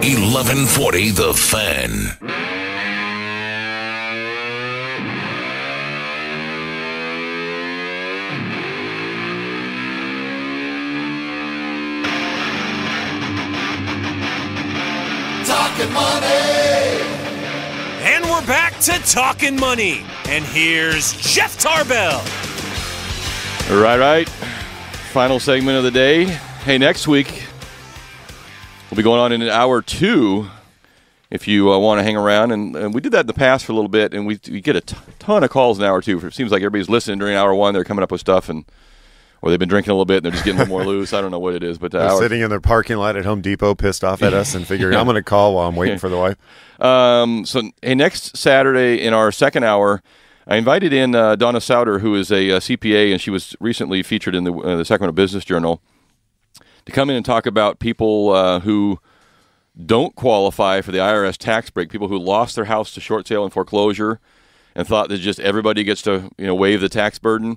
1140 The Fan. Talkin Money! And we're back to Talkin Money. And here's Jeff Tarbell. Right. Final segment of the day. Hey, next week, we'll be going on in hour 2 if you want to hang around. And we did that in the past for a little bit, and we get a ton of calls in hour 2. It seems like everybody's listening during hour 1. They're coming up with stuff, or they've been drinking a little bit, and they're just getting a little more loose. I don't know what it is. But they're sitting in their parking lot at Home Depot pissed off at us and figuring, I'm going to call while I'm waiting for the wife. Hey, next Saturday in our second hour, I invited in Donna Souter, who is a CPA, and she was recently featured in the Sacramento Business Journal, to come in and talk about people who don't qualify for the IRS tax break, people who lost their house to short sale and foreclosure and thought that just everybody gets to waive the tax burden.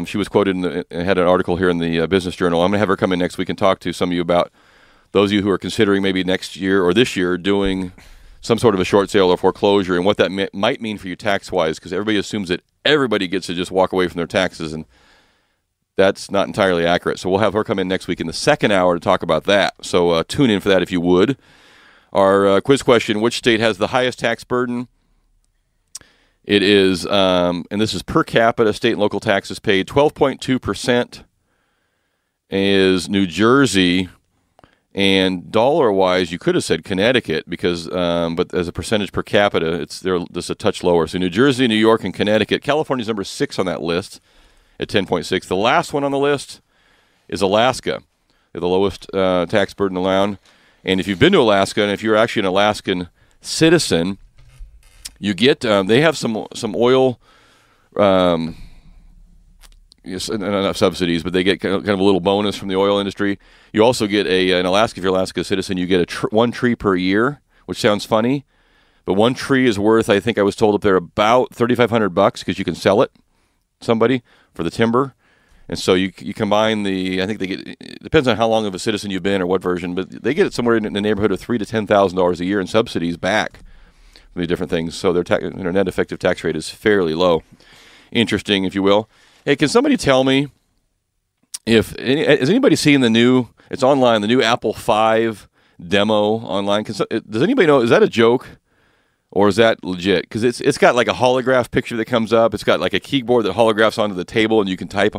She was quoted and had an article here in the Business Journal. I'm going to have her come in next week and talk to some of you about those of you who are considering maybe next year or this year doing some sort of a short sale or foreclosure and what that might mean for you tax-wise, because everybody assumes that everybody gets to just walk away from their taxes, and that's not entirely accurate. So we'll have her come in next week in the second hour to talk about that. So tune in for that if you would. Our quiz question, which state has the highest tax burden? It is, and this is per capita, state and local taxes paid, 12.2% is New Jersey. And dollar-wise, you could have said Connecticut, because, but as a percentage per capita, they're just a touch lower. So New Jersey, New York, and Connecticut. California's number 6 on that list at 10.6. The last one on the list is Alaska. They're the lowest tax burden allowed. And if you've been to Alaska, and if you're actually an Alaskan citizen, you get they have some oil. Yes, not subsidies, but they get kind of a little bonus from the oil industry. You also get in Alaska, if you're an Alaska citizen, you get one tree per year, which sounds funny, but one tree is worth, I think I was told up there, about $3,500 because you can sell it to somebody for the timber. And so you combine I think they get, it depends on how long of a citizen you've been or what version, but they get it somewhere in the neighborhood of $3,000 to $10,000 a year in subsidies back from the different things. So their net effective tax rate is fairly low. Interesting, if you will. Hey, can somebody tell me has anybody seen it's online, the new Apple 5 demo online? Does anybody know, is that a joke or is that legit? Because it's got like a holograph picture that comes up. It's got like a keyboard that holographs onto the table and you can type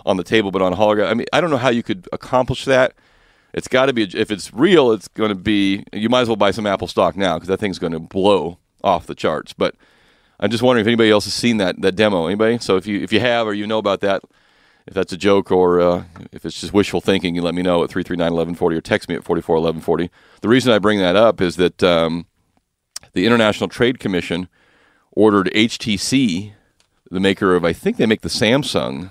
on the table but on a holograph. I mean, I don't know how you could accomplish that. It's got to be, if it's real, it's going to be, you might as well buy some Apple stock now because that thing's going to blow off the charts. But I'm just wondering if anybody else has seen that demo. Anybody? So if you have or you know about that, if that's a joke or if it's just wishful thinking, you let me know at 339-1140 or text me at 441140. The reason I bring that up is that the International Trade Commission ordered HTC, the maker of, I think they make the Samsung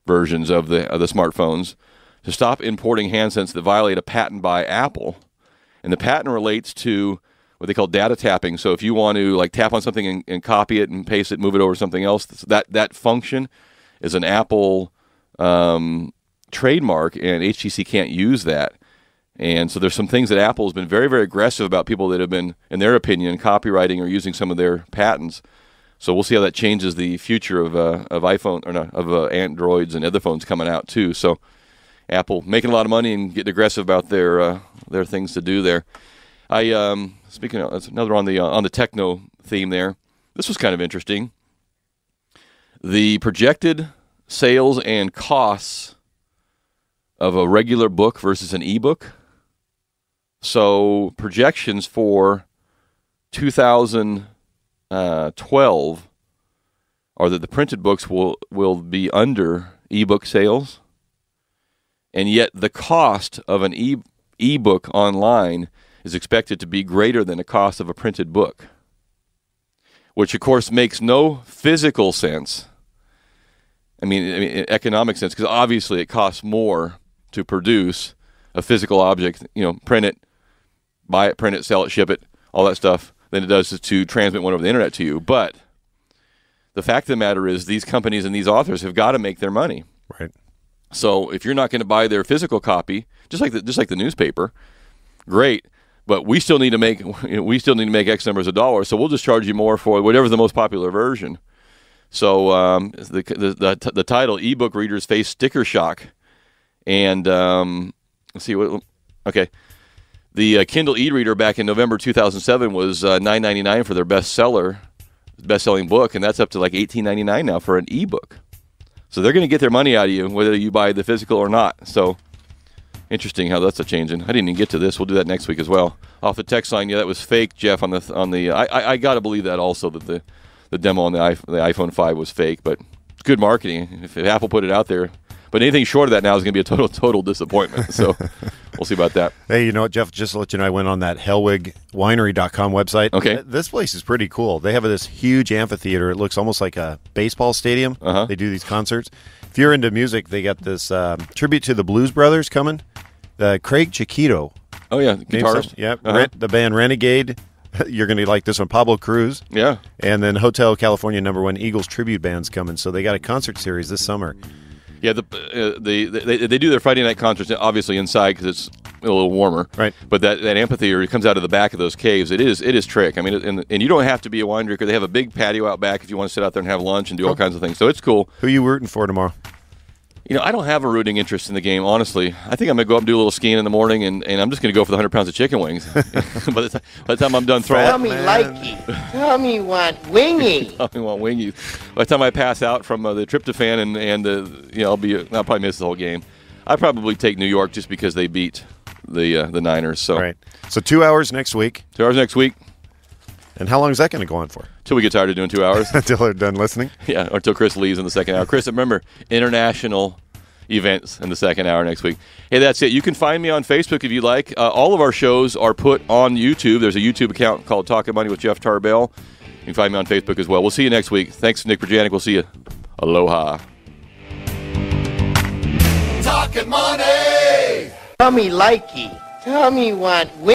versions of the smartphones, to stop importing handsets that violate a patent by Apple. And the patent relates to what they call data tapping. So if you want to like tap on something and copy it and paste it, move it over to something else, that function is an Apple trademark, and HTC can't use that. And so there's some things that Apple has been very, very aggressive about, people that have been, in their opinion, copywriting or using some of their patents. So we'll see how that changes the future of iPhone, or not, of Androids and other phones coming out too. So Apple making a lot of money and getting aggressive about their things to do there. Speaking of, that's another on the techno theme there. This was kind of interesting. The projected sales and costs of a regular book versus an ebook. So projections for 2012 are that the printed books will be under ebook sales, and yet the cost of an ebook online is expected to be greater than the cost of a printed book, which of course makes no physical sense. I mean economic sense, because obviously it costs more to produce a physical object, print it, buy it, print it, sell it, ship it, all that stuff, than it does to transmit one over the internet to you. But the fact of the matter is these companies and these authors have got to make their money. Right. So if you're not going to buy their physical copy, just like the newspaper, great. but we still need to make X numbers of dollars. So we'll just charge you more for whatever's the most popular version. So the title, ebook readers face sticker shock, and let's see what. Okay, the Kindle e-reader back in November 2007 was $9.99 for their best-selling book, and that's up to like $18.99 now for an ebook. So they're going to get their money out of you whether you buy the physical or not. So interesting how that's changing. I didn't even get to this. We'll do that next week as well. Off the text line, yeah, that was fake, Jeff. I got to believe that also, that the demo on the iPhone 5 was fake, but good marketing if Apple put it out there. But anything short of that now is going to be a total disappointment. So we'll see about that. Hey, you know what, Jeff? Just to let you know, I went on that hellwigwinery.com website. Okay. This place is pretty cool. They have this huge amphitheater. It looks almost like a baseball stadium. Uh-huh. They do these concerts. If you're into music, they got this tribute to the Blues Brothers coming. Craig Chiquito. Oh, yeah, guitarist. Yeah, Uh-huh. the band Renegade. You're going to like this one. Pablo Cruz. Yeah. And then Hotel California #1 Eagles tribute band's coming. So they got a concert series this summer. Yeah, they do their Friday night concerts obviously inside because it's a little warmer. Right. But that amphitheater, it comes out of the back of those caves. It is trick. I mean, and you don't have to be a wine drinker. They have a big patio out back if you want to sit out there and have lunch and do all kinds of things. So it's cool. Who are you rooting for tomorrow? I don't have a rooting interest in the game, honestly. I think I'm going to go up and do a little skiing in the morning, and I'm just going to go for the 100 pounds of chicken wings. by the time I'm done throwing Tell me likey. Tell me want wingy. I want wingies. By the time I pass out from the tryptophan and I'll probably miss the whole game. I probably take New York just because they beat the Niners. So Right. So 2 hours next week. 2 hours next week. And how long is that going to go on for? Till we get tired of doing 2 hours. Until they're done listening? Yeah, or until Chris leaves in the second hour. Chris, remember, international events in the second hour next week. Hey, that's it. You can find me on Facebook if you like. All of our shows are put on YouTube. There's a YouTube account called Talkin Money with Jeff Tarbell. You can find me on Facebook as well. We'll see you next week. Thanks, Nick Perjanik. We'll see you. Aloha. Talkin' money. Tell me likey. Tell me want wingy.